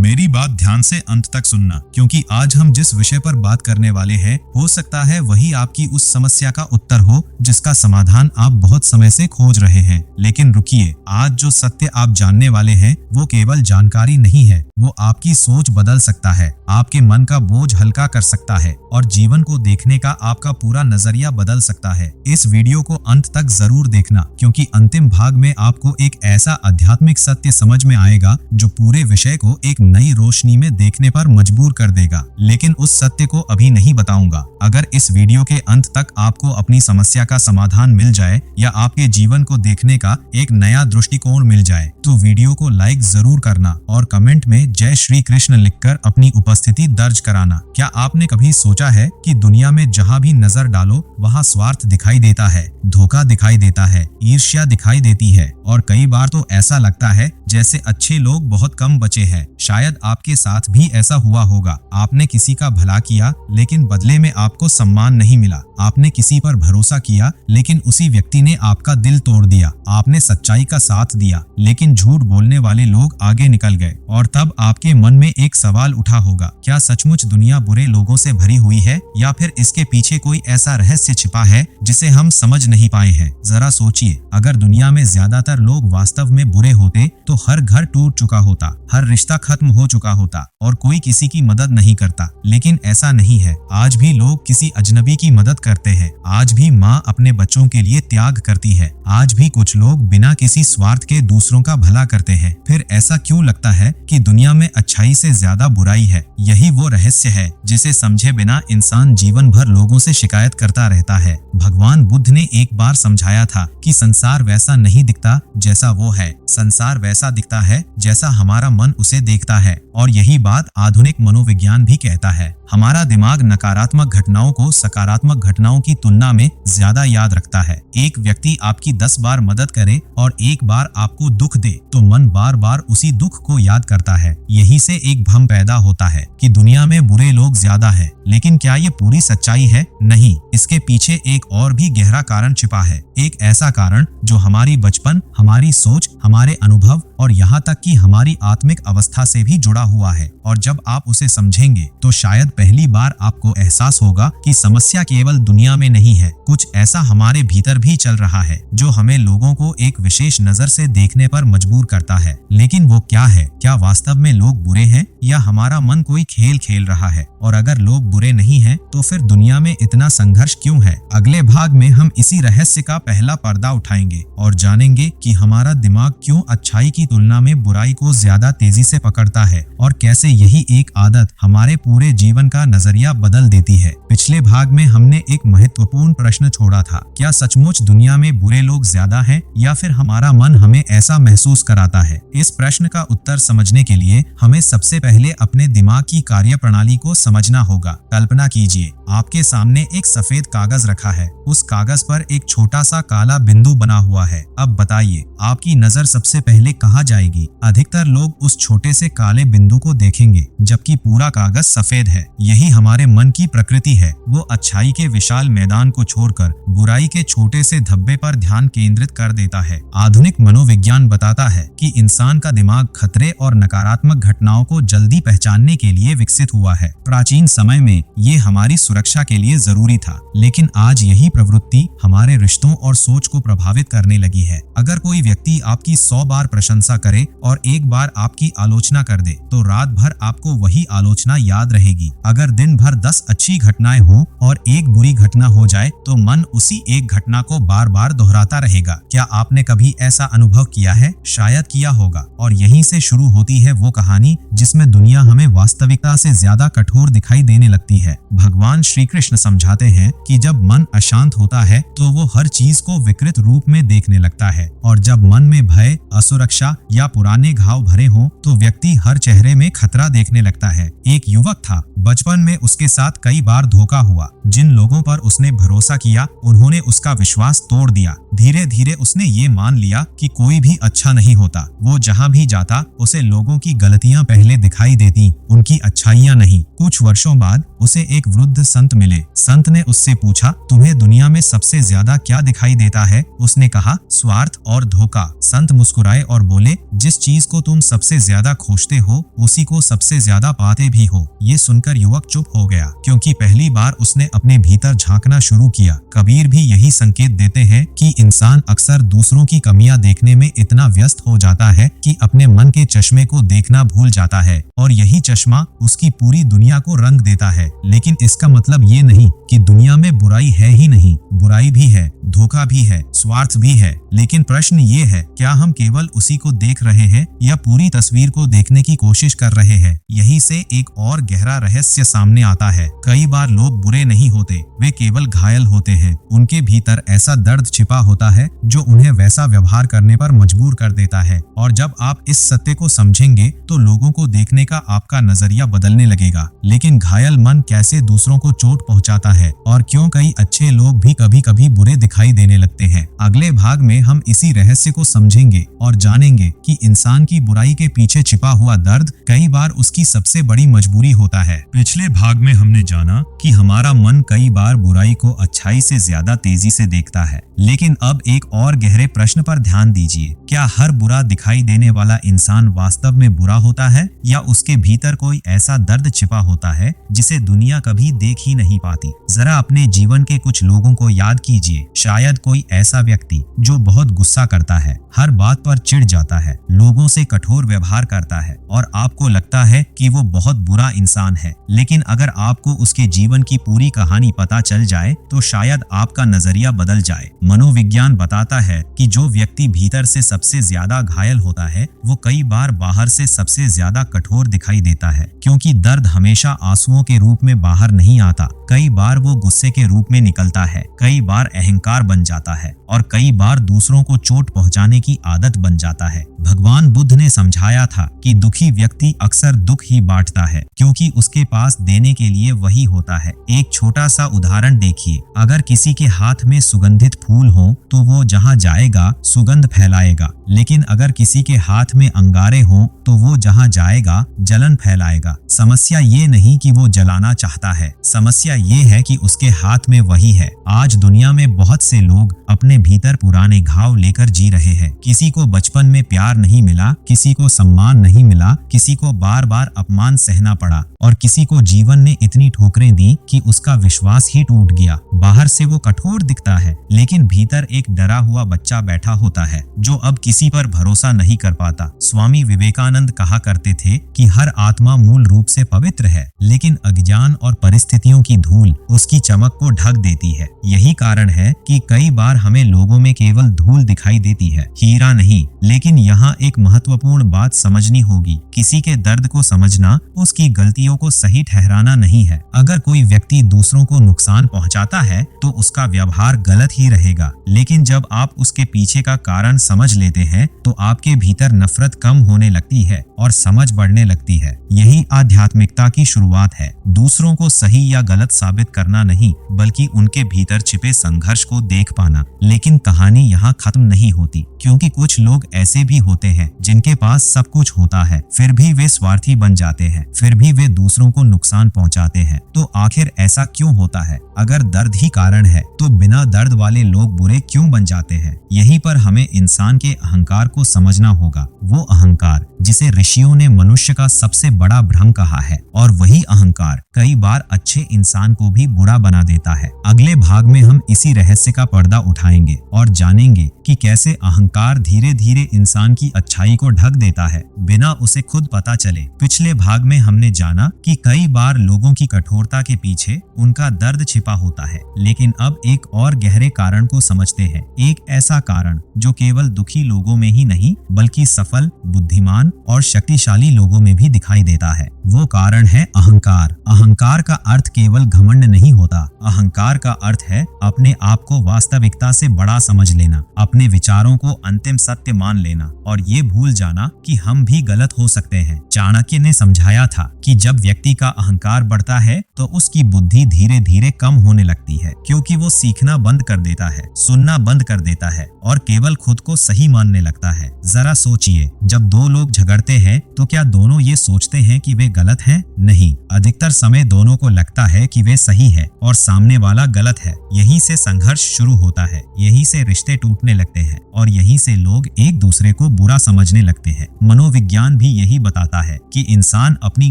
मेरी बात ध्यान से अंत तक सुनना, क्योंकि आज हम जिस विषय पर बात करने वाले हैं हो सकता है वही आपकी उस समस्या का उत्तर हो जिसका समाधान आप बहुत समय से खोज रहे हैं। लेकिन रुकिए, आज जो सत्य आप जानने वाले हैं वो केवल जानकारी नहीं है, वो आपकी सोच बदल सकता है, आपके मन का बोझ हल्का कर सकता है और जीवन को देखने का आपका पूरा नजरिया बदल सकता है। इस वीडियो को अंत तक जरूर देखना, क्योंकि अंतिम भाग में आपको एक ऐसा आध्यात्मिक सत्य समझ में आएगा जो पूरे विषय को एक नई रोशनी में देखने पर मजबूर कर देगा। लेकिन उस सत्य को अभी नहीं बताऊंगा। अगर इस वीडियो के अंत तक आपको अपनी समस्या का समाधान मिल जाए या आपके जीवन को देखने का एक नया दृष्टिकोण मिल जाए तो वीडियो को लाइक जरूर करना और कमेंट में जय श्री कृष्ण लिखकर अपनी उपस्थिति दर्ज कराना। क्या आपने कभी सोचा है कि दुनिया में जहाँ भी नजर डालो वहाँ स्वार्थ दिखाई देता है, धोखा दिखाई देता है, ईर्ष्या दिखाई देती है और कई बार तो ऐसा लगता है जैसे अच्छे लोग बहुत कम बचे हैं। शायद आपके साथ भी ऐसा हुआ होगा। आपने किसी का भला किया लेकिन बदले में आपको सम्मान नहीं मिला। आपने किसी पर भरोसा किया लेकिन उसी व्यक्ति ने आपका दिल तोड़ दिया। आपने सच्चाई का साथ दिया लेकिन झूठ बोलने वाले लोग आगे निकल गए। और तब आपके मन में एक सवाल उठा होगा, क्या सचमुच दुनिया बुरे लोगों से भरी हुई है या फिर इसके पीछे कोई ऐसा रहस्य छिपा है जिसे हम समझ नहीं पाए हैं। जरा सोचिए, अगर दुनिया में ज्यादातर लोग वास्तव में बुरे होते तो हर घर टूट चुका होता, हर रिश्ता खत्म हो चुका होता और कोई किसी की मदद नहीं करता। लेकिन ऐसा नहीं है। आज भी लोग किसी अजनबी की मदद करते हैं। आज भी माँ अपने बच्चों के लिए त्याग करती है। आज भी कुछ लोग बिना किसी स्वार्थ के दूसरों का भला करते हैं। फिर ऐसा क्यों लगता है कि दुनिया में अच्छाई से ज्यादा बुराई है? यही वो रहस्य है जिसे समझे बिना इंसान जीवन भर लोगों से शिकायत करता रहता है। भगवान बुद्ध ने एक बार समझाया था कि संसार वैसा नहीं दिखता जैसा वो है, संसार वैसा दिखता है जैसा हमारा मन उसे देखता है। और यही बात आधुनिक मनोविज्ञान भी कहता है। हमारा दिमाग नकारात्मक घटनाओं को सकारात्मक घटनाओं की तुलना में ज्यादा याद रखता है। एक व्यक्ति आपकी 10 बार मदद करे और एक बार आपको दुख दे तो मन बार बार उसी दुख को याद करता है। यही से एक भ्रम पैदा होता है कि दुनिया में बुरे लोग ज्यादा हैं। लेकिन क्या ये पूरी सच्चाई है? नहीं, इसके पीछे एक और भी गहरा कारण छिपा है। एक ऐसा कारण जो हमारी बचपन, हमारी सोच, हमारे अनुभव और यहाँ तक कि हमारी आत्मिक अवस्था से भी जुड़ा हुआ है। और जब आप उसे समझेंगे तो शायद पहली बार आपको एहसास होगा कि समस्या केवल दुनिया में नहीं है, कुछ ऐसा हमारे भीतर भी चल रहा है जो हमें लोगों को एक विशेष नजर से देखने पर मजबूर करता है। लेकिन वो क्या है? क्या वास्तव में लोग बुरे हैं या हमारा मन कोई खेल खेल रहा है? और अगर लोग बुरे नहीं हैं तो फिर दुनिया में इतना संघर्ष क्यों है? अगले भाग में हम इसी रहस्य का पहला पर्दा उठाएंगे और जानेंगे कि हमारा दिमाग क्यों अच्छाई की तुलना में बुराई को ज्यादा तेजी से पकड़ता है और कैसे यही एक आदत हमारे पूरे जीवन का नजरिया बदल देती है। पिछले भाग में हमने एक महत्वपूर्ण प्रश्न छोड़ा था, क्या सचमुच दुनिया में बुरे लोग ज्यादा हैं या फिर हमारा मन हमें ऐसा महसूस कराता है? इस प्रश्न का उत्तर समझने के लिए हमें सबसे पहले अपने दिमाग की कार्यप्रणाली को समझना होगा। कल्पना कीजिए, आपके सामने एक सफेद कागज रखा है। उस कागज पर एक छोटा सा काला बिंदु बना हुआ है। अब बताइए, आपकी नजर सबसे पहले कहाँ जाएगी? अधिकतर लोग उस छोटे से काले बिंदु को देखेंगे जबकि पूरा कागज सफेद है। यही हमारे मन की प्रकृति है। वो अच्छाई के विशाल मैदान को छोड़कर बुराई के छोटे से धब्बे पर ध्यान केंद्रित कर देता है। आधुनिक मनोविज्ञान बताता है कि इंसान का दिमाग खतरे और नकारात्मक घटनाओं को जल्दी पहचानने के लिए विकसित हुआ है। प्राचीन समय में ये हमारी सुरक्षा के लिए जरूरी था, लेकिन आज यही प्रवृत्ति हमारे रिश्तों और सोच को प्रभावित करने लगी है। अगर कोई व्यक्ति आपकी 100 बार प्रशंसा करे और एक बार आपकी आलोचना कर दे तो रात भर आपको वही आलोचना याद रहेगी। अगर दिन भर 10 अच्छी घटनाएं हो और एक बुरी घटना हो जाए तो मन उसी एक घटना को बार बार दोहराता रहेगा। क्या आपने कभी ऐसा अनुभव किया है? शायद किया होगा। और यहीं से शुरू होती है वो कहानी जिसमें दुनिया हमें वास्तविकता से ज्यादा कठोर दिखाई देने लगती है। भगवान श्री कृष्ण समझाते हैं कि जब मन अशांत होता है तो वो हर चीज को विकृत रूप में देखने लगता है, और जब मन में भय, असुरक्षा या पुराने घाव भरे हों तो व्यक्ति हर चेहरे में खतरा देखने लगता है। एक युवक था, बचपन में उसके साथ कई बार धोखा हुआ। जिन लोगों पर उसने भरोसा किया उन्होंने उसका विश्वास तोड़ दिया। धीरे धीरे उसने ये मान लिया कि कोई भी अच्छा नहीं होता। वो जहाँ भी जाता उसे लोगों की गलतियां पहले दिखाई देती, उनकी अच्छाइयां नहीं। कुछ वर्षों बाद उसे एक वृद्ध संत मिले। संत ने उससे पूछा, तुम्हें दुनिया में सबसे ज्यादा क्या दिखाई देता है? उसने कहा, स्वार्थ और धोखा। संत मुस्कुराए और बोले, जिस चीज को तुम सबसे ज्यादा खोजते हो उसी को सबसे ज्यादा पाते भी हो। ये सुनकर युवक चुप हो गया, क्योंकि पहली बार उसने अपने भीतर झांकना शुरू किया। कबीर भी यही संकेत देते हैं कि इंसान अक्सर दूसरों की कमियां देखने में इतना व्यस्त हो जाता है कि अपने मन के चश्मे को देखना भूल जाता है, और यही चश्मा उसकी पूरी दुनिया को रंग देता है। लेकिन इसका मतलब ये नहीं कि दुनिया में बुराई है ही नहीं। बुराई भी है, धोखा भी है, स्वार्थ भी है। लेकिन प्रश्न ये है, क्या हम केवल उसी को देख रहे हैं या पूरी तस्वीर को देखने की कोशिश कर रहे हैं? यही से एक और गहरा रहस्य सामने आता है। कई बार लोग बुरे नहीं होते, वे केवल घायल होते हैं। उनके भीतर ऐसा दर्द छिपा होता है जो उन्हें वैसा व्यवहार करने पर मजबूर कर देता है। और जब आप इस सत्य को समझेंगे तो लोगों को देखने का आपका नजरिया बदलने लगेगा। लेकिन घायल मन कैसे दूसरों को चोट पहुंचाता है और क्यों कई अच्छे लोग भी कभी कभी बुरे दिखाई देने लगते हैं। अगले भाग में हम इसी रहस्य को समझेंगे और जानेंगे कि इंसान की बुराई के पीछे छिपा हुआ दर्द कई बार उसकी सबसे बड़ी मजबूरी होता है। पिछले भाग में हमने जाना कि हमारा मन कई बार बुराई को अच्छाई से ज्यादा तेजी से देखता है। लेकिन अब एक और गहरे प्रश्न पर ध्यान दीजिए, क्या हर बुरा दिखाई देने वाला इंसान वास्तव में बुरा होता है, या उसके भीतर कोई ऐसा दर्द छिपा होता है जिसे दुनिया कभी देख ही नहीं पाती? जरा अपने जीवन के कुछ लोगों को याद कीजिए। शायद कोई ऐसा व्यक्ति जो बहुत गुस्सा करता है, हर बात पर चिढ़ जाता है, लोगों से कठोर व्यवहार करता है और आपको लगता है कि वो बहुत बुरा इंसान है। लेकिन अगर आपको उसके जीवन की पूरी कहानी पता चल जाए तो शायद आपका नजरिया बदल जाए। मनोविज्ञान बताता है कि जो व्यक्ति भीतर से सबसे ज्यादा घायल होता है वो कई बार बाहर से सबसे ज्यादा कठोर दिखाई देता है, क्योंकि दर्द हमेशा आंसुओं के रूप में बाहर नहीं आता। कई बार वो गुस्से के रूप में निकलता है, कई बार अहंकार बन जाता है और कई बार दूसरों को चोट पहुंचाने की आदत बन जाता है। भगवान बुद्ध ने समझाया था कि दुखी व्यक्ति अक्सर दुख ही बांटता है, क्योंकि उसके पास देने के लिए वही होता है। एक छोटा सा उदाहरण देखिए, अगर किसी के हाथ में सुगंधित फूल हो तो वो जहाँ जाएगा सुगंध फैलाएगा, लेकिन अगर किसी के हाथ में अंगारे हों तो वो जहाँ जाएगा जलन फैलाएगा। समस्या ये नहीं कि वो जलाना चाहता है, समस्या ये है कि उसके हाथ में वही है। आज दुनिया में बहुत से लोग अपने भीतर पुराने घाव लेकर जी रहे हैं। किसी को बचपन में प्यार नहीं मिला, किसी को सम्मान नहीं मिला, किसी को बार बार अपमान सहना पड़ा और किसी को जीवन ने इतनी ठोकरें दी कि उसका विश्वास ही टूट गया। बाहर से वो कठोर दिखता है, लेकिन भीतर एक डरा हुआ बच्चा बैठा होता है जो अब किसी पर भरोसा नहीं कर पाता। स्वामी विवेकानंद कहा करते थे कि हर आत्मा मूल रूप से पवित्र है, लेकिन अज्ञान और परिस्थितियों की धूल उसकी चमक को ढक देती है। यही कारण है कि कई बार हमें लोगों में केवल धूल दिखाई देती है, हीरा नहीं। लेकिन यहाँ एक महत्वपूर्ण बात समझनी होगी, किसी के दर्द को समझना उसकी गलतियों को सही ठहराना नहीं है। अगर कोई व्यक्ति दूसरों को नुकसान पहुंचाता है तो उसका व्यवहार गलत ही रहेगा, लेकिन जब आप उसके पीछे का कारण समझ लेते हैं तो आपके भीतर नफरत कम होने लगती है और समझ बढ़ने लगती है। यही आध्यात्मिकता की शुरुआत है, दूसरों को सही या गलत साबित करना नहीं, बल्कि उनके भीतर छिपे संघर्ष को देख पाना। लेकिन कहानी यहाँ खत्म नहीं होती, क्योंकि कुछ लोग ऐसे भी होते हैं जिनके पास सब कुछ होता है, फिर भी वे स्वार्थी बन जाते हैं, फिर भी वे दूसरों को नुकसान पहुंचाते हैं। तो आखिर ऐसा क्यों होता है? अगर दर्द ही कारण है तो बिना दर्द वाले लोग बुरे क्यों बन जाते हैं? यहीं पर हमें इंसान के अहंकार को समझना होगा। वो अहंकार जिसे ऋषियों ने मनुष्य का सबसे बड़ा भ्रम कहा है, और वही अहंकार कई बार अच्छे इंसान को भी बुरा बना देता है। अगले भाग में हम इसी रहस्य का पर्दा उठाएंगे और जानेंगे कि कैसे अहंकार धीरे धीरे इंसान की अच्छाई को ढक देता है बिना उसे खुद पता चले। पिछले भाग में हमने जाना कि कई बार लोगों की कठोरता के पीछे उनका दर्द छिपा होता है, लेकिन अब एक और गहरे कारण को समझते हैं। एक ऐसा कारण जो केवल दुखी लोगों में ही नहीं बल्कि सफल, बुद्धिमान और शक्तिशाली लोगों में भी दिखाई देता है। देता है। वो कारण है अहंकार। अहंकार का अर्थ केवल घमंड नहीं होता। अहंकार का अर्थ है अपने आप को वास्तविकता से बड़ा समझ लेना, अपने विचारों को अंतिम सत्य मान लेना और ये भूल जाना कि हम भी गलत हो सकते हैं। चाणक्य ने समझाया था कि जब व्यक्ति का अहंकार बढ़ता है तो उसकी बुद्धि धीरे धीरे कम होने लगती है, क्योंकि वो सीखना बंद कर देता है, सुनना बंद कर देता है और केवल खुद को सही मानने लगता है। जरा सोचिए, जब दो लोग झगड़ते हैं तो क्या दोनों ये सोचते हैं कि वे गलत हैं? नहीं, अधिकतर समय दोनों को लगता है कि वे सही है और सामने वाला गलत है। यहीं से संघर्ष शुरू होता है, यहीं से रिश्ते टूटने लगते हैं और यहीं से लोग एक दूसरे को बुरा समझने लगते हैं। मनोविज्ञान भी यही बताता है कि इंसान अपनी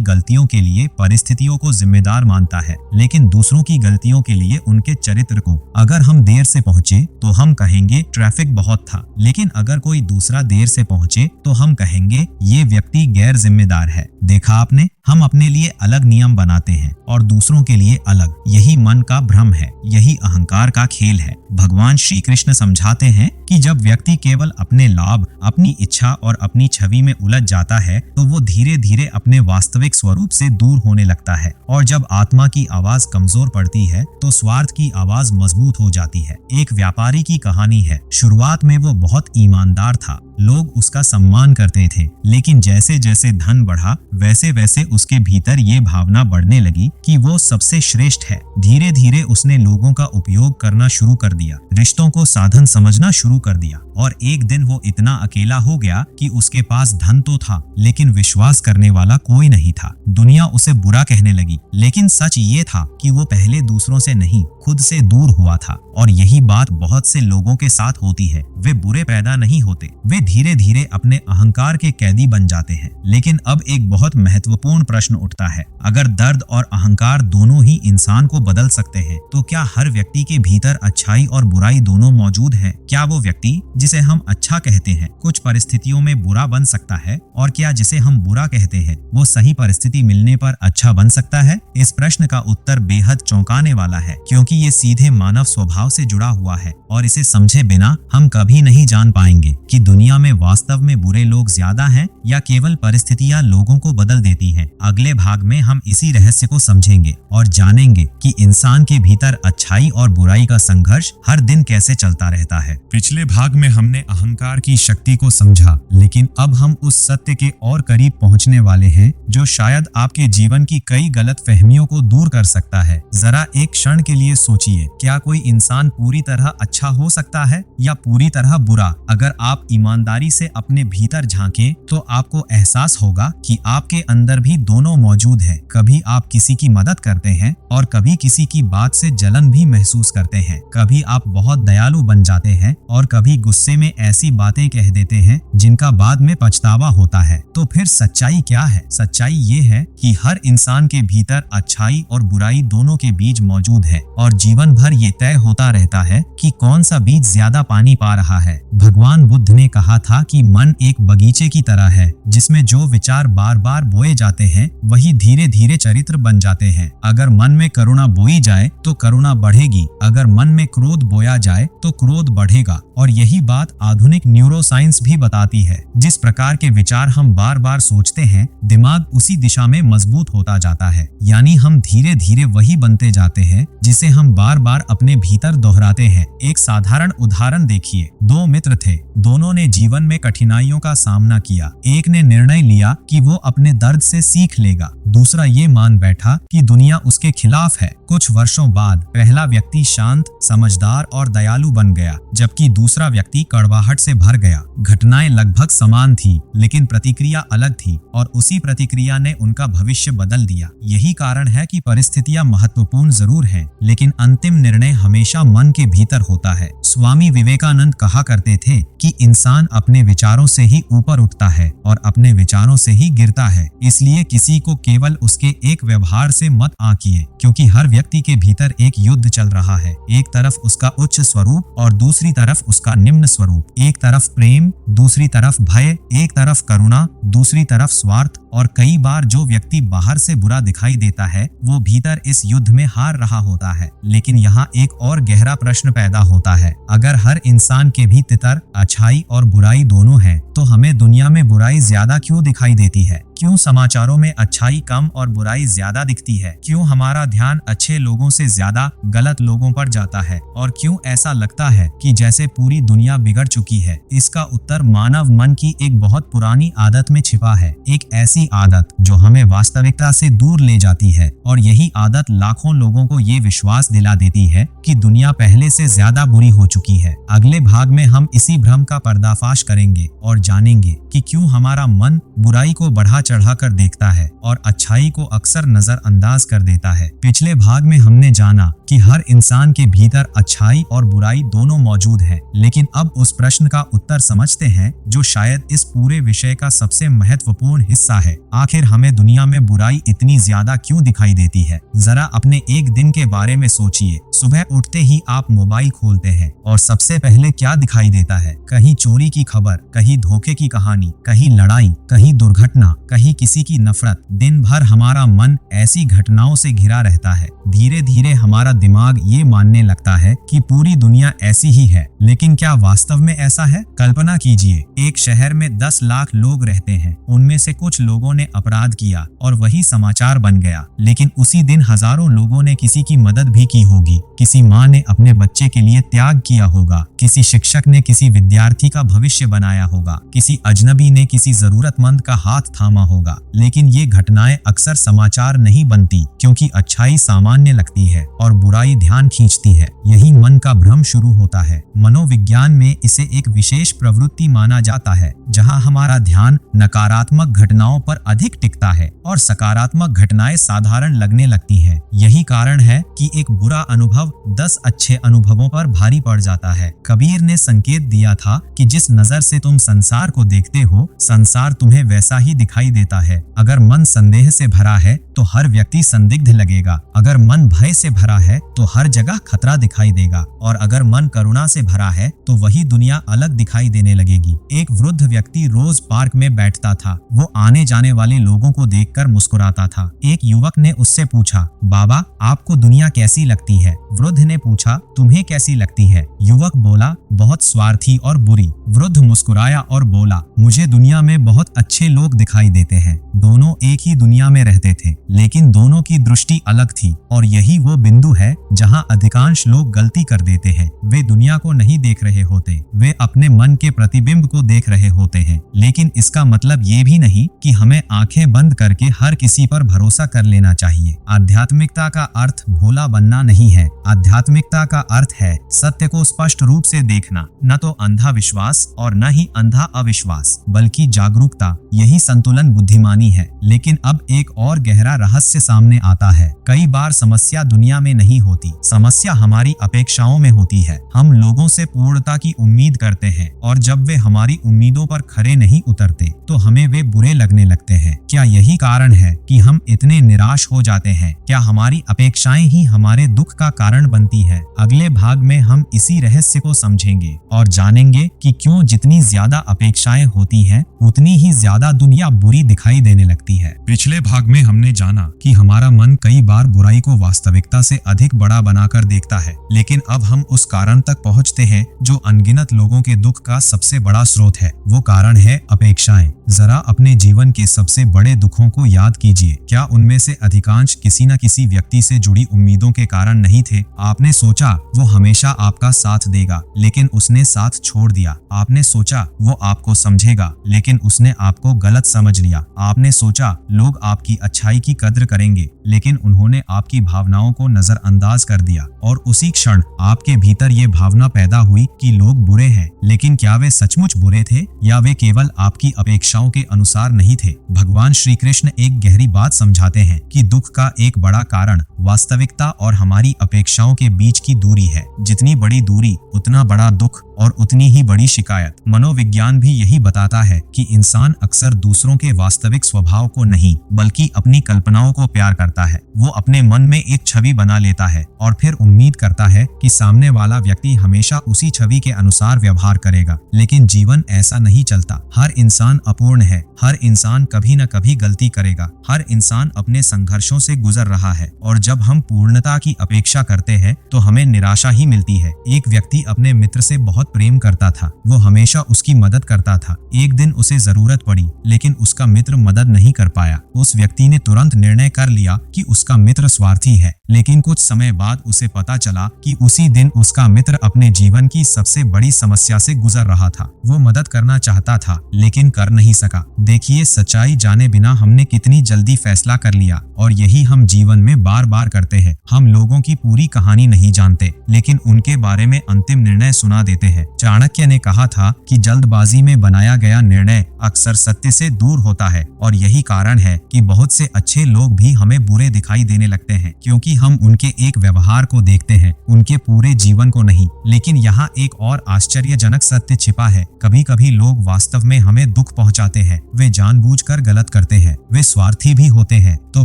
गलतियों के लिए परिस्थितियों को जिम्मेदार मानता है, लेकिन दूसरों की गलतियों के लिए उनके चरित्र को। अगर हम देर से पहुंचे तो हम कहेंगे ट्रैफिक बहुत था, लेकिन अगर कोई दूसरा देर से पहुंचे तो हम कहेंगे ये व्यक्ति गैर जिम्मेदार है। देखा आपने, हम अपने लिए अलग नियम बनाते हैं और दूसरों के लिए अलग। यही मन का भ्रम है, यही अहंकार का खेल है। भगवान श्री कृष्ण समझाते हैं कि जब व्यक्ति केवल अपने लाभ, अपनी इच्छा और अपनी छवि में उलझ जाता है तो वो धीरे धीरे अपने वास्तविक स्वरूप से दूर होने लगता है, और जब आत्मा की आवाज कमजोर पड़ती है तो स्वार्थ की आवाज मजबूत हो जाती है। एक व्यापारी की कहानी है। शुरुआत में वो बहुत ईमानदार था, लोग उसका सम्मान करते थे, लेकिन जैसे जैसे धन बढ़ा वैसे वैसे उसके भीतर ये भावना बढ़ने लगी कि वो सबसे श्रेष्ठ है। धीरे धीरे उसने लोगों का उपयोग करना शुरू कर दिया, रिश्तों को साधन समझना शुरू कर दिया, और एक दिन वो इतना अकेला हो गया कि उसके पास धन तो था लेकिन विश्वास करने वाला कोई नहीं था। दुनिया उसे बुरा कहने लगी, लेकिन सच ये था कि वो पहले दूसरों से नहीं, खुद से दूर हुआ था। और यही बात बहुत से लोगों के साथ होती है। वे बुरे पैदा नहीं होते, वे धीरे धीरे अपने अहंकार के कैदी बन जाते हैं। लेकिन अब एक बहुत महत्वपूर्ण प्रश्न उठता है, अगर दर्द और अहंकार दोनों ही इंसान को बदल सकते हैं तो क्या हर व्यक्ति के भीतर अच्छाई और बुराई दोनों मौजूद हैं? क्या वो व्यक्ति जिसे हम अच्छा कहते हैं कुछ परिस्थितियों में बुरा बन सकता है, और क्या जिसे हम बुरा कहते हैं वो सही परिस्थिति मिलने पर अच्छा बन सकता है? इस प्रश्न का उत्तर बेहद चौंकाने वाला है, क्योंकि ये सीधे मानव स्वभाव से जुड़ा हुआ है और इसे समझे बिना हम कभी नहीं जान पाएंगे कि दुनिया में वास्तव में बुरे लोग ज्यादा हैं या केवल परिस्थितियां लोगों को बदल देती हैं। अगले भाग में हम इसी रहस्य को समझेंगे और जानेंगे कि इंसान के भीतर अच्छाई और बुराई का संघर्ष हर दिन कैसे चलता रहता है। पिछले भाग में हमने अहंकार की शक्ति को समझा, लेकिन अब हम उस सत्य के और करीब पहुंचने वाले हैं जो शायद आपके जीवन की कई गलत फहमियों को दूर कर सकता है। जरा एक क्षण के लिए सोचिए, क्या कोई इंसान पूरी तरह अच्छा हो सकता है या पूरी तरह बुरा? अगर आप ईमानदारी से अपने भीतर झांकें तो आपको एहसास होगा कि आपके अंदर भी दोनों मौजूद है। कभी आप किसी की मदद करते हैं और कभी किसी की बात से जलन भी महसूस करते हैं। कभी आप बहुत दयालु बन जाते हैं और कभी गुस्से में ऐसी बातें कह देते हैं जिनका बाद में पछतावा होता है। तो फिर सच्चाई क्या है? सच्चाई ये है कि हर इंसान के भीतर अच्छाई और बुराई दोनों के बीज मौजूद है, और जीवन भर ये तय होता रहता है कि कौन सा बीज ज्यादा पानी पा रहा है। भगवान बुद्ध ने कहा था कि मन एक बगीचे की तरह है, जिसमें जो विचार बार बार बोए जाते हैं वही धीरे धीरे चरित्र बन जाते हैं। अगर मन में करुणा बोई जाए तो करुणा बढ़ेगी, अगर मन में क्रोध बोया जाए तो क्रोध बढ़ेगा। और यही बात आधुनिक न्यूरोसाइंस भी बताती है। जिस प्रकार के विचार हम बार बार सोचते हैं, दिमाग उसी दिशा में मजबूत होता जाता है। यानी हम धीरे धीरे वही बनते जाते हैं जिसे हम बार बार अपने भीतर दोहराते हैं। एक साधारण उदाहरण देखिए। दो मित्र थे, दोनों ने जीवन में कठिनाइयों का सामना किया। एक ने निर्णय लिया कि वो अपने दर्द से सीख लेगा, दूसरा ये मान बैठा कि दुनिया उसके खिलाफ है। कुछ वर्षों बाद पहला व्यक्ति शांत, समझदार और दयालु बन गया, जबकि दूसरा व्यक्ति कड़वाहट से भर गया। घटनाएं लगभग समान थी, लेकिन प्रतिक्रिया अलग थी, और उसी प्रतिक्रिया ने उनका भविष्य बदल दिया। यही कारण है कि परिस्थितियां महत्वपूर्ण जरूर हैं, लेकिन अंतिम निर्णय हमेशा मन के भीतर होता है। स्वामी विवेकानंद कहा करते थे कि इंसान अपने विचारों से ही ऊपर उठता है और अपने विचारों से ही गिरता है। इसलिए किसी को केवल उसके एक व्यवहार से मत आंकिए, क्योंकि हर व्यक्ति के भीतर एक युद्ध चल रहा है। एक तरफ उसका उच्च स्वरूप और दूसरी तरफ उसका निम्न स्वरूप। एक तरफ प्रेम, दूसरी तरफ भय, एक तरफ करुणा, दूसरी तरफ स्वार्थ। और कई बार जो व्यक्ति बाहर से बुरा दिखाई देता है वो भीतर इस युद्ध में हार रहा होता है। लेकिन यहाँ एक और गहरा प्रश्न पैदा होता है, अगर हर इंसान के भीतर अच्छाई और बुराई दोनों हैं, तो हमें दुनिया में बुराई ज्यादा क्यों दिखाई देती है? क्यों समाचारों में अच्छाई कम और बुराई ज्यादा दिखती है? क्यों हमारा ध्यान अच्छे लोगों से ज्यादा गलत लोगों पर जाता है? और क्यों ऐसा लगता है कि जैसे पूरी दुनिया बिगड़ चुकी है? इसका उत्तर मानव मन की एक बहुत पुरानी आदत में छिपा है। एक ऐसी आदत जो हमें वास्तविकता से दूर ले जाती है, और यही आदत लाखों लोगों को ये विश्वास दिला देती है कि दुनिया पहले से ज्यादा बुरी हो चुकी है। अगले भाग में हम इसी भ्रम का पर्दाफाश करेंगे और जानेंगे कि क्यों हमारा मन बुराई को बढ़ा चढ़ा कर देखता है और अच्छाई को अक्सर नजरअंदाज कर देता है। पिछले भाग में हमने जाना कि हर इंसान के भीतर अच्छाई और बुराई दोनों मौजूद है, लेकिन अब उस प्रश्न का उत्तर समझते हैं जो शायद इस पूरे विषय का सबसे महत्वपूर्ण हिस्सा है। आखिर हमें दुनिया में बुराई इतनी ज्यादा क्यों दिखाई देती है? जरा अपने एक दिन के बारे में सोचिए। सुबह उठते ही आप मोबाइल खोलते हैं और सबसे पहले क्या दिखाई देता है? कहीं चोरी की खबर, कहीं धोखे की कहानी, कहीं लड़ाई, कहीं दुर्घटना, कहीं किसी की नफरत। दिन भर हमारा मन ऐसी घटनाओं से घिरा रहता है। धीरे धीरे हमारा दिमाग ये मानने लगता है कि पूरी दुनिया ऐसी ही है। लेकिन क्या वास्तव में ऐसा है? कल्पना कीजिए, एक शहर में 10 लाख लोग रहते हैं। उनमें से कुछ लोगों ने अपराध किया और वही समाचार बन गया। लेकिन उसी दिन हजारों लोगों ने किसी की मदद भी की होगी। किसी माँ ने अपने बच्चे के लिए त्याग किया होगा, किसी शिक्षक ने किसी विद्यार्थी का भविष्य बनाया होगा, किसी अजनबी ने किसी जरूरतमंद का हाथ थामा होगा। लेकिन ये घटनाएं अक्सर समाचार नहीं बनती, क्योंकि अच्छाई सामान्य लगती है और बुराई ध्यान खींचती है। यही मन का भ्रम शुरू होता है। मनोविज्ञान में इसे एक विशेष प्रवृत्ति माना जाता है, जहां हमारा ध्यान नकारात्मक घटनाओं पर अधिक टिकता है और सकारात्मक घटनाएं साधारण लगने लगती हैं। यही कारण है कि एक बुरा अनुभव 10 अच्छे अनुभवों पर भारी पड़ जाता है। कबीर ने संकेत दिया था कि जिस नजर से तुम संसार को देखते हो, संसार तुम्हें वैसा ही दिखाई देता है। अगर मन संदेह से भरा है तो हर व्यक्ति संदिग्ध लगेगा। अगर मन भय से भरा है तो हर जगह खतरा दिखाई देगा, और अगर मन करुणा से भरा है तो वही दुनिया अलग दिखाई देने लगेगी। एक वृद्ध व्यक्ति रोज पार्क में बैठता था। वो आने जाने वाले लोगों को देखकर मुस्कुराता था। एक युवक ने उससे पूछा, बाबा, आपको दुनिया कैसी लगती है? वृद्ध ने पूछा, तुम्हें कैसी लगती है? युवक बोला, बहुत स्वार्थी और बुरी। वृद्ध मुस्कुराया और बोला, मुझे दुनिया में बहुत अच्छे लोग दिखाई देते हैं। दोनों एक ही दुनिया में रहते थे, लेकिन दोनों की दृष्टि अलग थी, और यही वो बिंदु है जहां अधिकांश लोग गलती कर देते हैं। वे दुनिया को नहीं देख रहे होते, वे अपने मन के प्रतिबिंब को देख रहे होते हैं। लेकिन इसका मतलब ये भी नहीं कि हमें आंखें बंद करके हर किसी पर भरोसा कर लेना चाहिए। आध्यात्मिकता का अर्थ भोला बनना नहीं है। आध्यात्मिकता का अर्थ है सत्य को स्पष्ट रूप से देखना, न तो अंधा विश्वास और न ही अंधा अविश्वास, बल्कि जागरूकता। यही संतुलन बुद्धिमानी है। लेकिन अब एक और गहरा रहस्य सामने आता है। कई बार समस्या दुनिया में नहीं होती, समस्या हमारी अपेक्षाओं में होती है। हम लोगों से पूर्णता की उम्मीद करते हैं, और जब वे हमारी उम्मीदों पर खरे नहीं उतरते तो हमें वे बुरे लगने लगते हैं। क्या यही कारण है कि हम इतने निराश हो जाते हैं? क्या हमारी अपेक्षाएं ही हमारे दुख का कारण बनती है? अगले भाग में हम इसी रहस्य को समझेंगे और जानेंगे कि क्यों जितनी ज्यादा अपेक्षाएं होती हैं, उतनी ही ज्यादा दुनिया बुरी दिखाई देने लगती है। पिछले भाग में हमने जाना कि हमारा मन कई बार बुराई को वास्तविकता से अधिक बड़ा बनाकर देखता है। लेकिन अब हम उस कारण तक पहुंचते हैं जो अनगिनत लोगों के दुख का सबसे बड़ा स्रोत है। वो कारण है अपेक्षाएं। जरा अपने जीवन के सबसे बड़े दुखों को याद कीजिए। क्या उनमें से अधिकांश किसी न किसी व्यक्ति से जुड़ी उम्मीदों के कारण नहीं थे? आपने सोचा वो हमेशा आपका साथ देगा, लेकिन उसने साथ छोड़ दिया। आपने सोचा वो आपको समझेगा, लेकिन उसने आपको गलत समझ लिया। आपने सोचा लोग आपकी अच्छाई की कद्र करेंगे, लेकिन उन्होंने आपकी भावनाओं को नजरअंदाज कर दिया। और उसी क्षण आपके भीतर ये भावना पैदा हुई कि लोग बुरे हैं। लेकिन क्या वे सचमुच बुरे थे, या वे केवल आपकी अपेक्षाओं के अनुसार नहीं थे? भगवान श्री कृष्ण एक गहरी बात समझाते हैं कि दुख का एक बड़ा कारण वास्तविकता और हमारी अपेक्षाओं के बीच की दूरी है। जितनी बड़ी दूरी, उतना बड़ा दुख और उतनी ही बड़ी शिकायत। मनोविज्ञान भी यही बताता है कि इंसान अक्सर दूसरों के वास्तविक स्वभाव को नहीं, बल्कि अपनी कल्पनाओं को प्यार करता है। वो अपने मन में एक छवि बना लेता है और फिर उम्मीद करता है कि सामने वाला व्यक्ति हमेशा उसी छवि के अनुसार व्यवहार करेगा। लेकिन जीवन ऐसा नहीं चलता। हर इंसान अपूर्ण है, हर इंसान कभी न कभी गलती करेगा, हर इंसान अपने संघर्षों से गुजर रहा है। और जब हम पूर्णता की अपेक्षा करते करते हैं तो हमें निराशा ही मिलती है। एक व्यक्ति अपने मित्र से बहुत प्रेम करता था, वो हमेशा उसकी मदद करता था। एक दिन उसे जरूरत पड़ी लेकिन उसका मित्र मदद नहीं कर पाया। उस व्यक्ति ने तुरंत निर्णय कर लिया कि उसका मित्र स्वार्थी है, लेकिन कुछ समय बाद उसे पता चला कि उसी दिन उसका मित्र अपने जीवन की सबसे बड़ी समस्या से गुजर रहा था। वो मदद करना चाहता था लेकिन कर नहीं सका। देखिए, सच्चाई जाने बिना हमने कितनी जल्दी फैसला कर लिया और यही हम जीवन में बार बार करते हैं। हम लोगों की पूरी कहानी नहीं जानते लेकिन उनके बारे में अंतिम निर्णय सुना देते हैं। चाणक्य ने कहा था कि जल्दबाजी में बनाया गया निर्णय अक्सर सत्य से दूर होता है और यही कारण है कि बहुत से अच्छे लोग भी हमें बुरे दिखाई देने लगते हैं, क्योंकि हम उनके एक व्यवहार को देखते हैं, उनके पूरे जीवन को नहीं। लेकिन यहाँ एक और आश्चर्यजनक सत्य छिपा है। कभी कभी लोग वास्तव में हमें दुख पहुँचाते हैं, वे जानबूझकर गलत करते हैं, वे स्वार्थी भी होते हैं। तो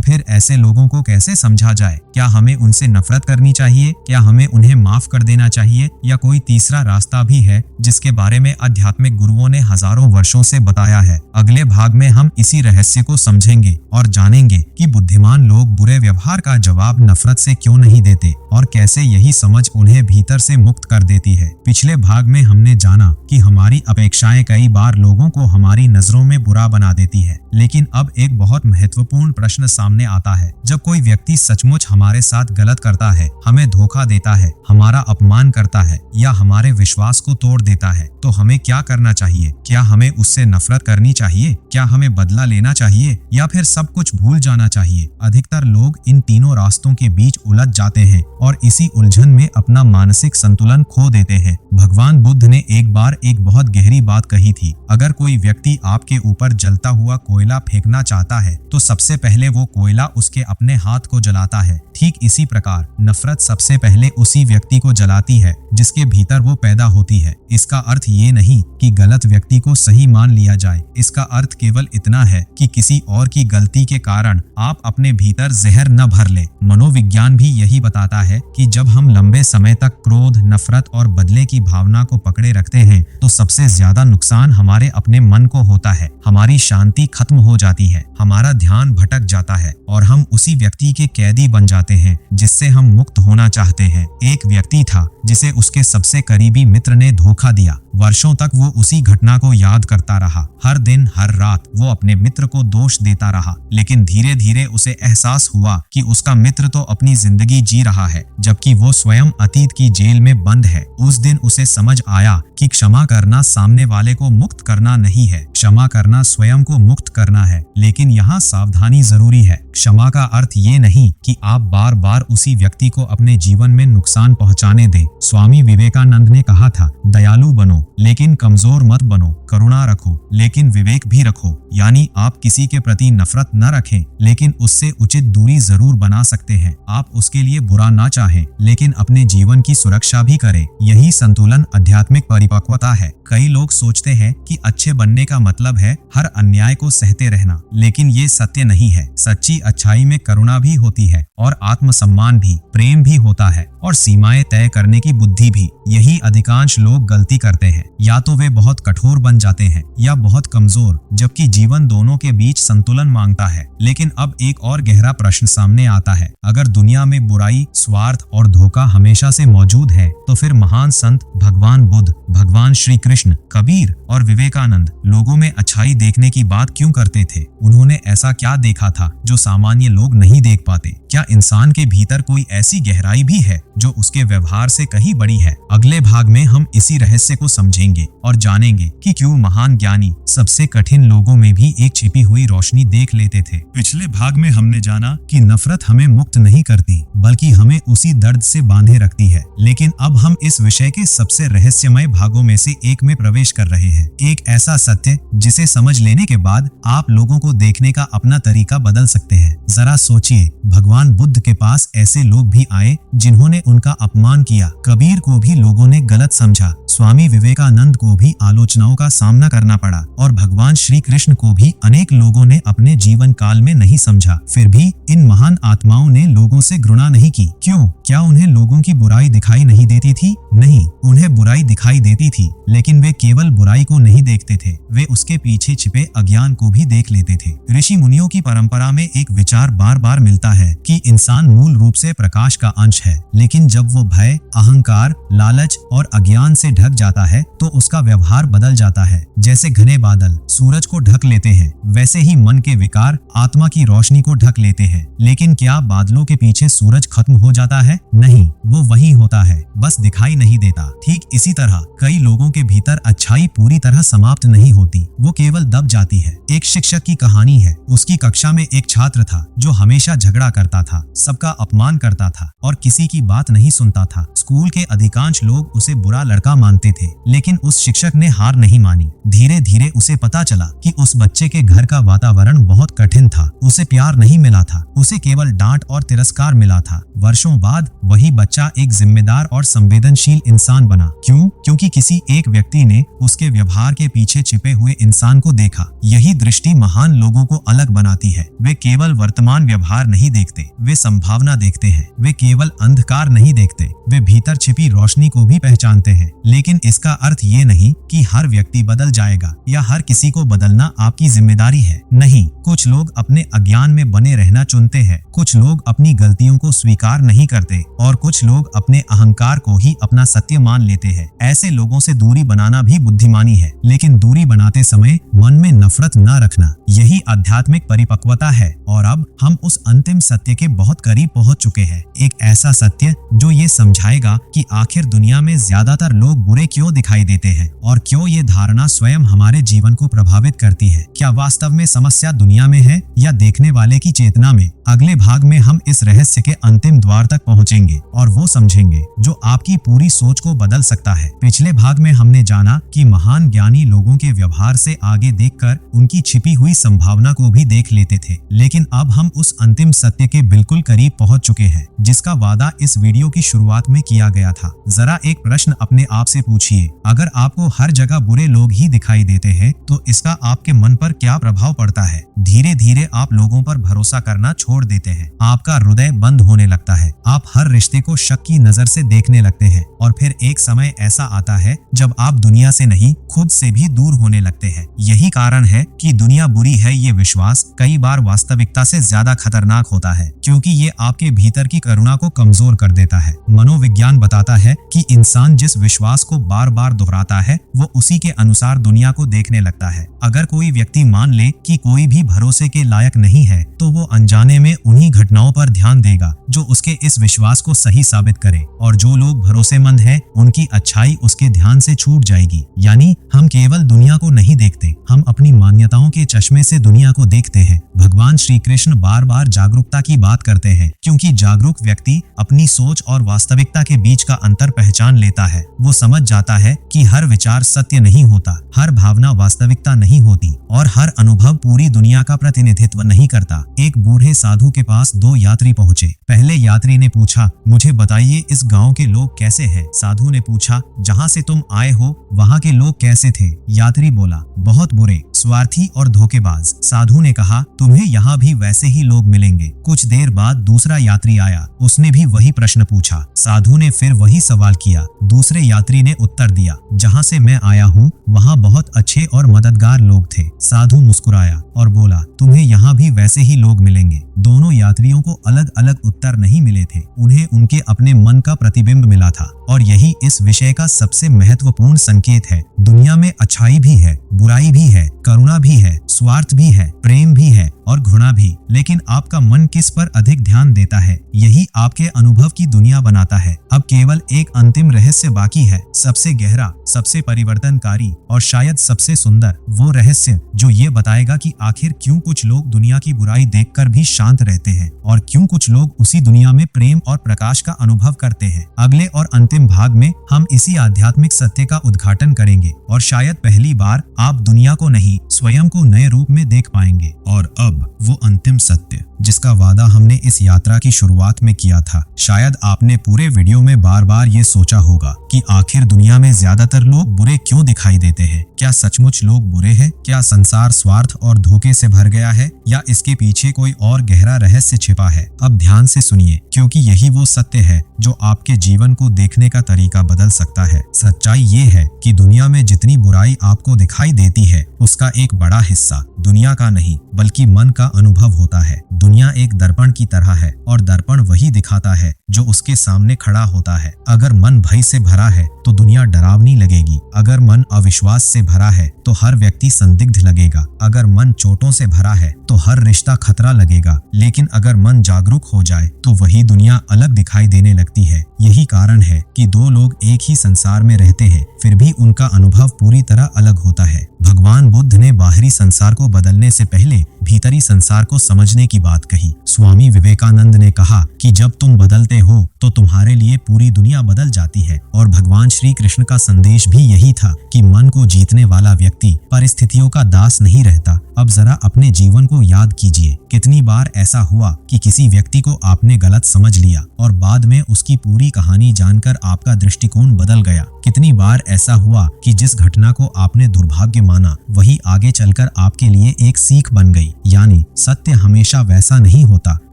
फिर ऐसे लोगों को कैसे समझा जाए? क्या हमें उनसे नफरत करनी चाहिए? क्या हमें उन्हें माफ कर देना चाहिए? या कोई तीसरा रास्ता भी है जिसके बारे में आध्यात्मिक गुरुओं ने हजारों वर्षों से बताया है? अगले भाग में हम इसी रहस्य को समझेंगे और जानेंगे कि बुद्धिमान लोग बुरे व्यवहार का जवाब नफरत से क्यों नहीं देते और कैसे यही समझ उन्हें भीतर से मुक्त कर देती है। पिछले भाग में हमने जाना कि हमारी अपेक्षाएं कई बार लोगों को हमारी नजरों में बुरा बना देती है, लेकिन अब एक बहुत महत्वपूर्ण प्रश्न सामने आता है। जब कोई व्यक्ति सचमुच हमारे साथ गलत करता है, हमें धोखा देता है, हमारा अपमान करता है या हमारे विश्वास को तोड़ देता है, तो हमें क्या करना चाहिए? क्या हमें उससे नफरत करनी चाहिए? क्या हमें बदला लेना चाहिए या फिर सब कुछ भूल जाना चाहिए? अधिकतर लोग इन तीनों रास्तों के बीच उलझ जाते हैं और इसी उलझन में अपना मानसिक संतुलन खो देते हैं। भगवान बुद्ध ने एक बार एक बहुत गहरी बात कही थी। अगर कोई व्यक्ति आपके ऊपर जलता हुआ कोयला फेंकना चाहता है तो सबसे पहले वो कोयला उसके अपने हाथ को जलाता है। ठीक इसी प्रकार नफरत सबसे पहले उसी व्यक्ति को जलाती है जिसके भीतर वो पैदा होती है। इसका अर्थ ये नहीं कि गलत व्यक्ति को सही मान लिया जाए। इसका अर्थ केवल इतना है कि किसी और की गलती के कारण आप अपने भीतर जहर न भर ले। मनोविज्ञान भी यही बताता है कि जब हम लंबे समय तक क्रोध, नफरत और बदले की भावना को पकड़े रखते हैं तो सबसे ज्यादा नुकसान हमारे अपने मन को होता है। हमारी शांति खत्म हो जाती है, हमारा ध्यान भटक जाता है और हम उसी व्यक्ति के कैदी बन जाते हैं जिससे हम मुक्त होना चाहते हैं। एक व्यक्ति था जिसे उसके सबसे करीबी मित्र ने धोखा दिया। वर्षों तक वो उसी घटना को याद करता रहा। हर दिन हर रात वो अपने मित्र को दोष देता रहा, लेकिन धीरे धीरे उसे एहसास हुआ कि उसका मित्र तो अपनी जिंदगी जी रहा है जबकि वो स्वयं अतीत की जेल में बंद है। उस दिन उसे समझ आया कि क्षमा करना सामने वाले को मुक्त करना नहीं है, क्षमा करना स्वयं को मुक्त करना है। लेकिन यहाँ सावधानी जरूरी है। क्षमा का अर्थ ये नहीं कि आप बार बार उसी व्यक्ति को अपने जीवन में नुकसान पहुंचाने दें। स्वामी विवेकानंद ने कहा था, दयालु बनो लेकिन कमजोर मत बनो, करुणा रखो लेकिन विवेक भी रखो। यानी आप किसी के प्रति नफरत न रखें लेकिन उससे उचित दूरी जरूर बना सकते हैं। आप उसके लिए बुरा ना चाहें लेकिन अपने जीवन की सुरक्षा भी करें। यही संतुलन आध्यात्मिक परिपक्वता है। कई लोग सोचते हैं कि अच्छे बनने का मतलब है हर अन्याय को सहते रहना, लेकिन ये सत्य नहीं है। सच्ची अच्छाई में करुणा भी होती है और आत्मसम्मान भी, प्रेम भी होता है और सीमाएं तय करने की बुद्धि भी। यही अधिकांश लोग गलती करते हैं, या तो वे बहुत कठोर बन जाते हैं या बहुत कमजोर, जबकि जीवन दोनों के बीच संतुलन मांगता है। लेकिन अब एक और गहरा प्रश्न सामने आता है, अगर दुनिया में बुराई, स्वार्थ और धोखा हमेशा से मौजूद है तो फिर महान संत भगवान बुद्ध, भगवान श्री कृष्ण, कबीर और विवेकानंद लोगों में अच्छाई देखने की बात क्यों करते थे? उन्होंने ऐसा क्या देखा था जो सामान्य लोग नहीं देख पाते? क्या इंसान के भीतर कोई ऐसी गहराई भी है जो उसके व्यवहार से कहीं बड़ी है? अगले भाग में हम इसी रहस्य को समझेंगे और जानेंगे कि क्यों महान ज्ञानी सबसे कठिन लोगों में भी एक छिपी हुई रोशनी देख लेते थे। पिछले भाग में हमने जाना कि नफरत हमें मुक्त नहीं करती बल्कि हमें उसी दर्द से बांधे रखती है। लेकिन अब हम इस विषय के सबसे रहस्यमय भागों में से एक में प्रवेश कर रहे हैं। एक ऐसा सत्य जिसे समझ लेने के बाद आप लोगों को देखने का अपना तरीका बदल सकते हैं। जरा सोचिए, भगवान बुद्ध के पास ऐसे लोग भी आए जिन्होंने उनका अपमान किया। कबीर को भी लोगों ने गलत समझा, स्वामी विवेकानंद को भी आलोचनाओं का सामना करना पड़ा और भगवान श्री कृष्ण को भी अनेक लोगों ने अपने जीवन काल में नहीं समझा। फिर भी इन महान आत्माओं ने लोगों से घृणा नहीं की। क्यों? क्या उन्हें लोगों की बुराई दिखाई नहीं देती थी? नहीं, उन्हें बुराई दिखाई देती थी, लेकिन वे केवल बुराई को नहीं देखते थे, वे उसके पीछे छिपे अज्ञान को भी देख लेते थे। ऋषि मुनियों की परंपरा में एक विचार बार बार मिलता है कि इंसान मूल रूप से प्रकाश का अंश है, लेकिन लेकिन जब वो भय, अहंकार, लालच और अज्ञान से ढक जाता है तो उसका व्यवहार बदल जाता है। जैसे घने बादल सूरज को ढक लेते हैं, वैसे ही मन के विकार आत्मा की रोशनी को ढक लेते हैं। लेकिन क्या बादलों के पीछे सूरज खत्म हो जाता है? नहीं, वो वही होता है, बस दिखाई नहीं देता। ठीक इसी तरह कई लोगों के भीतर अच्छाई पूरी तरह समाप्त नहीं होती, वो केवल दब जाती है। एक शिक्षक की कहानी है। उसकी कक्षा में एक छात्र था जो हमेशा झगड़ा करता था, सबका अपमान करता था और किसी की बात नहीं सुनता था। स्कूल के अधिकांश लोग उसे बुरा लड़का मानते थे, लेकिन उस शिक्षक ने हार नहीं मानी। धीरे धीरे उसे पता चला कि उस बच्चे के घर का वातावरण बहुत कठिन था। उसे प्यार नहीं मिला था, उसे केवल डांट और तिरस्कार मिला था। वर्षों बाद वही बच्चा एक जिम्मेदार और संवेदनशील इंसान बना। क्यों? क्योंकि किसी एक व्यक्ति ने उसके व्यवहार के पीछे छिपे हुए इंसान को देखा। यही दृष्टि महान लोगों को अलग बनाती है। वे केवल वर्तमान व्यवहार नहीं देखते, वे संभावना देखते हैं। वे केवल अंधकार नहीं देखते, वे भीतर छिपी रोशनी को भी पहचानते हैं। लेकिन इसका अर्थ ये नहीं कि हर व्यक्ति बदल जाएगा या हर किसी को बदलना आपकी जिम्मेदारी है। नहीं, कुछ लोग अपने अज्ञान में बने रहना चुनते हैं, कुछ लोग अपनी गलतियों को स्वीकार नहीं करते और कुछ लोग अपने अहंकार को ही अपना सत्य मान लेते हैं। ऐसे लोगों से दूरी बनाना भी बुद्धिमानी है, लेकिन दूरी बनाते समय मन में नफरत न रखना, यही आध्यात्मिक परिपक्वता है। और अब हम उस अंतिम सत्य के बहुत करीब पहुंच चुके हैं। एक ऐसा सत्य जो ये समझाएगा कि आखिर दुनिया में ज्यादातर लोग बुरे क्यों दिखाई देते हैं और क्यों ये धारणा स्वयं हमारे जीवन को प्रभावित करती है। क्या वास्तव में समस्या दुनिया में है या देखने वाले की चेतना में? अगले भाग में हम इस रहस्य के अंतिम द्वार तक पहुंचेंगे और वो समझेंगे जो आपकी पूरी सोच को बदल सकता है। पिछले भाग में हमने जाना कि महान ज्ञानी लोगों के व्यवहार से आगे देखकर उनकी छिपी हुई संभावना को भी देख लेते थे। लेकिन अब हम उस अंतिम सत्य के बिल्कुल करीब पहुंच चुके हैं जिसका वादा इस वीडियो की शुरुआत में किया गया था। जरा एक प्रश्न अपने आप से पूछिए, अगर आपको हर जगह बुरे लोग ही दिखाई देते हैं तो इसका आपके मन पर क्या प्रभाव पड़ता है? धीरे धीरे आप लोगों पर भरोसा करना छोड़ देते हैं, आपका हृदय बंद होने लगता है, आप हर रिश्ते को शक की नजर से देखने लगते हैं और फिर एक समय ऐसा आता है जब आप दुनिया से नहीं खुद से भी दूर होने लगते हैं। यही कारण है कि दुनिया बुरी है ये विश्वास कई बार वास्तविकता से ज्यादा खतरनाक होता है, क्योंकि ये आपके भीतर की करुणा को कमजोर कर देता है। मनोविज्ञान बताता है कि इंसान जिस विश्वास को बार बार दोहराता है वो उसी के अनुसार दुनिया को देखने लगता है। अगर कोई व्यक्ति मान ले कि कोई भी भरोसे के लायक नहीं है तो वो अनजाने में उन्हीं घटनाओं पर ध्यान देगा जो उसके इस विश्वास को सही साबित करे, और जो लोग भरोसेमंद हैं उनकी अच्छाई उसके ध्यान से छूट जाएगी। यानी हम केवल दुनिया को नहीं देखते, हम अपनी मान्यताओं के चश्मे से दुनिया को देखते हैं। भगवान श्री कृष्ण बार बार जागरूकता की बात करते हैं, क्योंकि जागरूक व्यक्ति अपनी सोच और वास्तविकता के बीच का अंतर पहचान लेता है। वो समझ जाता है कि हर विचार सत्य नहीं होता, हर भावना वास्तविकता नहीं होती और हर अनुभव पूरी दुनिया का प्रतिनिधित्व नहीं करता। एक बूढ़े साधु के पास दो यात्री पहुंचे। पहले यात्री ने पूछा, मुझे बताइए इस गांव के लोग कैसे हैं? साधु ने पूछा, जहां से तुम आए हो वहां के लोग कैसे थे? यात्री बोला, बहुत बुरे, स्वार्थी और धोखेबाज। साधु ने कहा, तुम्हें यहाँ भी वैसे ही लोग मिलेंगे। कुछ देर बाद दूसरा यात्री आया, उसने भी वही प्रश्न पूछा। साधु ने फिर वही सवाल किया। दूसरे यात्री ने उत्तर दिया, जहाँ से मैं आया हूँ वहाँ बहुत अच्छे और मददगार लोग थे। साधु मुस्कुराया और बोला, तुम्हें यहाँ भी वैसे ही लोग मिलेंगे। दोनों यात्रियों को अलग अलग उत्तर नहीं मिले थे, उन्हें उनके अपने मन का प्रतिबिंब मिला था। और यही इस विषय का सबसे महत्वपूर्ण संकेत है। दुनिया में अच्छाई भी है, बुराई भी है, करुणा भी है, स्वार्थ भी है, प्रेम भी है और घृणा भी। लेकिन आपका मन किस पर अधिक ध्यान देता है, यही आपके अनुभव की दुनिया बनाता है। अब केवल एक अंतिम रहस्य बाकी है, सबसे गहरा, सबसे परिवर्तनकारी और शायद सबसे सुंदर। वो रहस्य जो ये बताएगा कि आखिर क्यों कुछ लोग दुनिया की बुराई देखकर भी शांत रहते हैं और क्यों कुछ लोग उसी दुनिया में प्रेम और प्रकाश का अनुभव करते हैं। अगले और अंतिम भाग में हम इसी आध्यात्मिक सत्य का उद्घाटन करेंगे और शायद पहली बार आप दुनिया को नहीं स्वयं को नए रूप में देख पाएंगे। और अब वो अंतिम सत्य जिसका वादा हमने इस यात्रा की शुरुआत में किया था। शायद आपने पूरे वीडियो में बार बार ये सोचा होगा कि आखिर दुनिया में ज्यादातर लोग बुरे क्यों दिखाई देते हैं। क्या सचमुच लोग बुरे हैं? क्या संसार स्वार्थ और धोखे से भर गया है या इसके पीछे कोई और गहरा रहस्य छिपा है? अब ध्यान से सुनिए, क्योंकि यही वो सत्य है जो आपके जीवन को देखने का तरीका बदल सकता है। सच्चाई ये है कि दुनिया में जितनी बुराई आपको दिखाई देती है उसका एक बड़ा हिस्सा दुनिया का नहीं बल्कि मन का अनुभव होता है। दुनिया एक दर्पण की तरह है और दर्पण वही दिखाता है जो उसके सामने खड़ा होता है। अगर मन भय से भरा है तो दुनिया डरावनी लगेगी। अगर मन अविश्वास से भरा है तो हर व्यक्ति संदिग्ध लगेगा। अगर मन चोटों से भरा है तो हर रिश्ता खतरा लगेगा। लेकिन अगर मन जागरूक हो जाए तो वही दुनिया अलग दिखाई देने लगती है। यही कारण है कि दो लोग एक ही संसार में रहते हैं, फिर भी उनका अनुभव पूरी तरह अलग होता है। भगवान बुद्ध ने बाहरी संसार को बदलने से पहले भीतरी संसार को समझने की बात कही। स्वामी विवेकानंद ने कहा कि जब तुम बदलते हो तो तुम्हारे लिए पूरी दुनिया बदल जाती है। और भगवान श्री कृष्ण का संदेश भी यही था कि मन को जीतने वाला व्यक्ति परिस्थितियों का दास नहीं रहता। अब जरा अपने जीवन को याद कीजिए, कितनी बार ऐसा हुआ कि किसी व्यक्ति को आपने गलत समझ लिया और बाद में उसकी पूरी कहानी जानकर आपका दृष्टिकोण बदल गया। कितनी बार ऐसा हुआ कि जिस घटना को आपने दुर्भाग्य माना वही आगे चलकर आपके लिए एक सीख बन गई। यानी सत्य हमेशा वैसा नहीं होता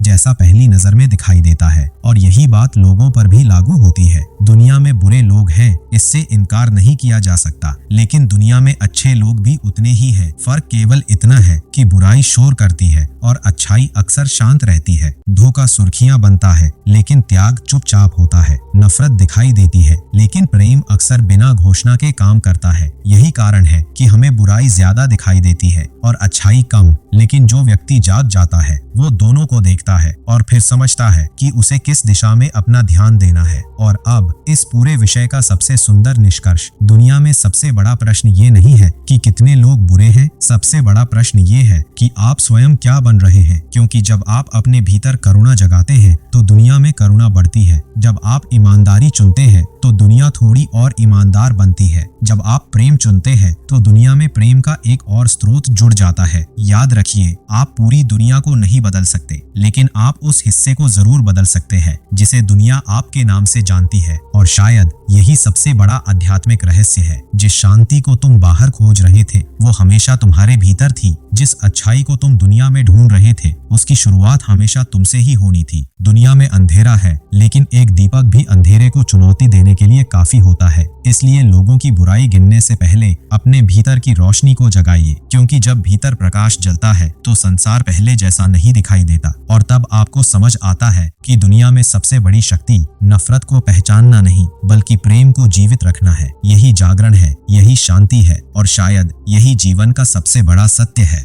जैसा पहली नजर में दिखाई देता है। और यही बात लोगों पर भी लागू होती है। दुनिया में बुरे लोग हैं, इससे इनकार नहीं किया जा सकता, लेकिन दुनिया में अच्छे लोग भी उतने ही हैं। फर्क केवल इतना है कि बुराई शोर करती है और अच्छाई अक्सर शांत रहती है। धोखा सुर्खियां बनता है लेकिन त्याग चुपचाप होता है। नफरत दिखाई देती है लेकिन प्रेम अक्सर बिना घोषणा के काम करता है। यही कारण है कि हमें बुराई ज्यादा दिखाई देती है और अच्छाई कम। लेकिन जो व्यक्ति जाग जाता है वो दोनों को देखता है और फिर समझता है कि उसे किस दिशा में अपना ध्यान देना है। और अब इस पूरे विषय का सबसे सुंदर निष्कर्ष, दुनिया में सबसे बड़ा प्रश्न ये नहीं है कि कितने लोग बुरे हैं, सबसे बड़ा प्रश्न ये है कि आप स्वयं क्या बन रहे हैं। क्योंकि जब आप अपने भीतर करुणा जगाते हैं तो दुनिया में करुणा बढ़ती है। जब आप ईमानदारी चुनते हैं तो दुनिया थोड़ी और ईमानदार बनती है। जब आप प्रेम चुनते हैं तो दुनिया में प्रेम का एक और स्रोत जुड़ जाता है। याद रखिए, आप पूरी दुनिया को नहीं बदल सकते, लेकिन आप उस हिस्से को जरूर बदल सकते हैं जिसे दुनिया आपके नाम से जानती है। और शायद यही सबसे बड़ा आध्यात्मिक रहस्य है। जिस शांति को तुम बाहर खोज रहे थे वो हमेशा तुम्हारे भीतर थी। जिस अच्छाई को तुम दुनिया में ढूंढ रहे थे उसकी शुरुआत हमेशा तुमसे ही होनी थी। दुनिया में अंधेरा है लेकिन एक दीपक भी अंधेरे को चुनौती देने के लिए काफी होता है। इसलिए लोगों की बुराई गिनने से पहले अपने भीतर की रोशनी को जगाइए, क्योंकि जब भीतर प्रकाश जलता है तो संसार पहले जैसा नहीं दिखाई देता। और तब आपको समझ आता है कि दुनिया में सबसे बड़ी शक्ति नफरत को पहचानना नहीं बल्कि प्रेम को जीवित रखना है। यही जागरण है, यही शांति है और शायद यही जीवन का सबसे बड़ा सत्य है।